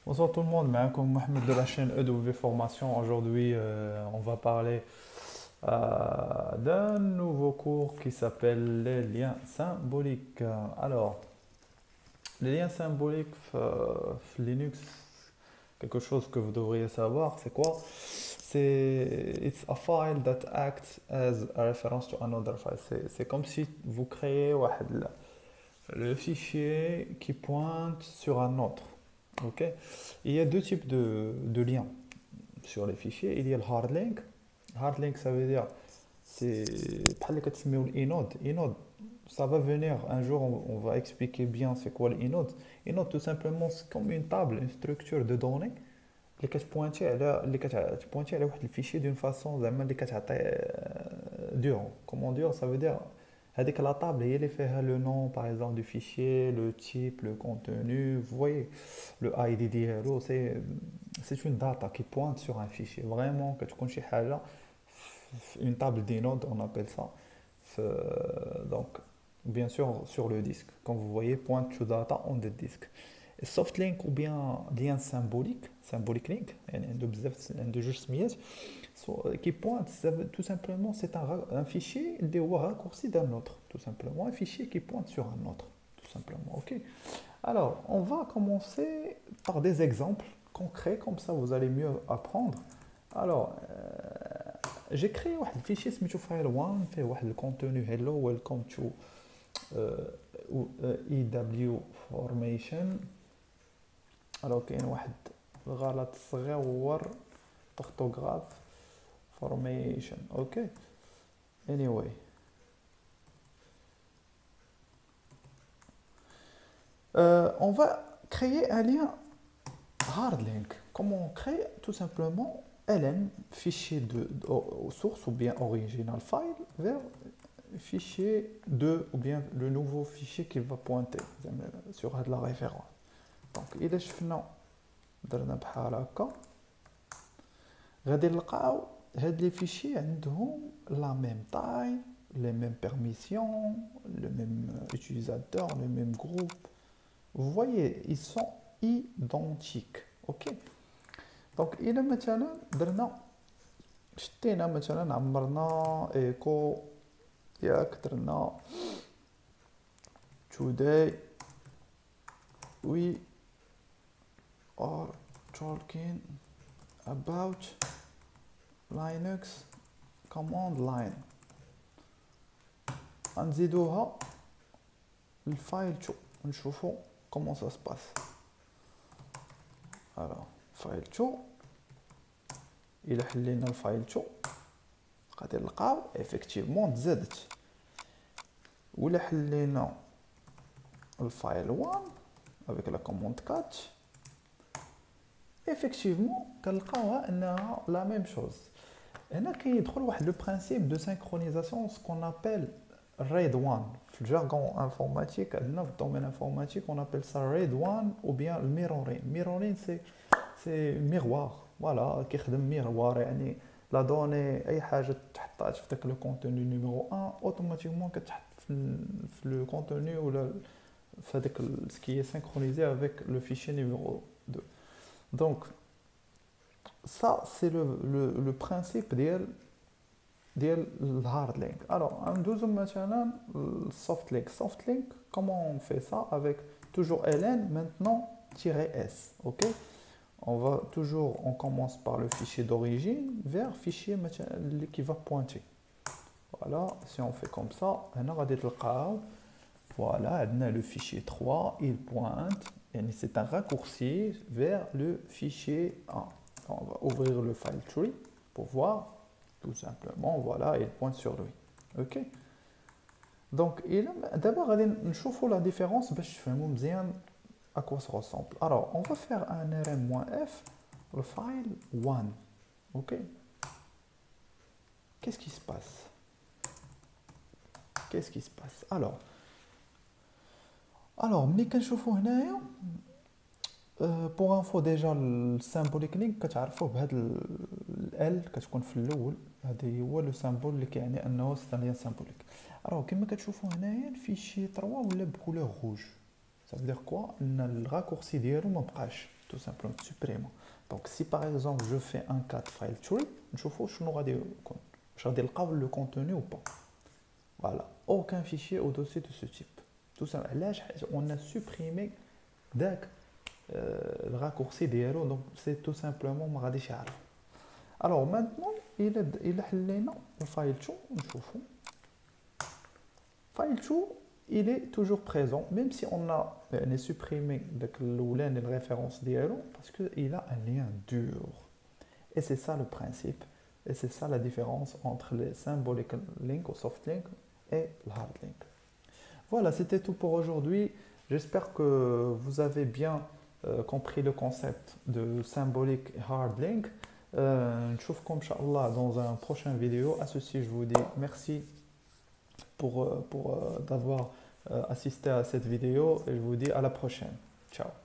Bonsoir tout le monde, comme Mohamed de la chaîne EW Formation. Aujourd'hui, on va parler d'un nouveau cours qui s'appelle les liens symboliques. Alors, les liens symboliques Linux, quelque chose que vous devriez savoir, c'est quoi? It's a file that acts as a reference to another file. C'est comme si vous créez le fichier qui pointe sur un autre. Ok. Il y a deux types de liens sur les fichiers. Il y a le hard link. Hard link, ça veut dire, c'est بحال اللي كتسميو l'inode. Inode, ça va venir un jour, on va expliquer bien c'est quoi l'inode. Inode, tout simplement, c'est comme une table, une structure de données اللي كتبوينتي على واحد الفيشي d'une façon زعما اللي كتعطي dur. Comment dire, ça veut dire هذيك la table هي اللي فيها le nom par exemple du fichier, le type, le contenu, vous voyez, le ID ديالو, c'est une data qui pointe sur un fichier. Vraiment كتكون شي حاجة une table d'inode, on appelle ça. Donc bien sûr sur le disque. Comme vous voyez, point to data on the disk. Soft link ou bien lien symbolique, symbolic link, عنده جوج سميات, qui pointe, tout simplement, c'est un fichier de raccourci d'un autre, tout simplement, un fichier qui pointe sur un autre, tout simplement, ok. Alors, on va commencer par des exemples concrets, comme ça vous allez mieux apprendre. Alors, j'ai créé un fichier سميتو file1 فيه واحد الكونتوني hello welcome to EW formation. alors كاين واحد الغلط صغير orthographe formation, ok. Anyway, on va créer un lien hard link. Comment on crée? Tout simplement ln fichier de source ou bien original file vers fichier 2 ou bien le nouveau fichier qui va pointer sur la référence. Donc إذا شفنا درنا بحال هكا غادي نلقاو هاد لي فيشي عندهم la même taille, les mêmes permissions, le même utilisateur, le même groupe. Vous voyez, ils sont identiques. Ok. Donc إذا مثلا درنا شتينا مثلا عمرنا ايكو ياك درنا today we are talking about Linux command line. غنزيدوها الفايل تو نشوفوا comment ça se passe. alors file 2 الى حلينا الفايل 2 غادي نلقاو effectivement تزادت. ولا حلينا الفايل 1 avec la commande 4 effectivement كنلقاوها انها la même chose. هنا كيدخل واحد لو برينسيپ دو سينكرونيزاسيون سكون ابل RAID 1 في الجارغون انفورماتيك. عندنا في الدومين انفورماتيك on appelle ça RAID 1 ou bien le mirroring. c'est miroir, voilà, كيخدم ميروار, يعني لا دوني اي حاجه تحطات في داك لو كونتوني نيميرو 1 اوتوماتيكمون كتحط في لو كونتوني ولا في هذاك سكي سينكرونيزي avec le fichier numéro 2. donc ça c'est le principe ديال الهارد لينك. alors ندوزو مثلا السوفت لينك. soft link, comment on fait ça? avec toujours ln maintenant -s, ok. on commence par le fichier d'origine vers fichier qui va pointer. voilà, si on fait comme ça, voilà, le fichier 3 il pointe, et c'est un raccourci vers le fichier 1. on va ouvrir le file tree pour voir. tout simplement, voilà, il pointe sur lui, ok. donc d'abord on va la différence باش تفهموا مزيان à quoi ça ressemble. alors on va faire un rm-f le file 1, ok. qu'est-ce qui se passe? alors ملي كنشوفوا هنايا pour info déjà le symbolic link كتعرفوه بهذا ال كتكون في الاول, هذا هو لو سامبول اللي كيعني انه سي ان لين symbolique. alors كما كتشوفوا هنايا الفيشي 3 ولا بكولور روج. ça veut dire quoi? ان الراكورسي ديالو ما بقاش, tout simplement supprimer. Donc si par exemple je fais un cat file tree, je vais voir le contenu ou pas. Voilà, aucun fichier au-dessus de ce type. Tout simplement, là on a supprimé le raccourci d'Hero, donc c'est tout simplement ما غاديش يعرف. Alors maintenant il a حلينا le file 2 نشوفوا. File 2 il est toujours présent même si on a supprimé les références d'Hero parce qu'il a un lien dur. Et c'est ça le principe. Et c'est ça la différence entre les symbolic link ou soft link et le hard link. Voilà, c'était tout pour aujourd'hui. J'espère que vous avez bien compris le concept de symbolic et hard link. نشوفكم إن شاء الله dans un prochain vidéo. À ceci, je vous dis merci pour d'avoir assisté à cette vidéo et je vous dis à la prochaine. Ciao.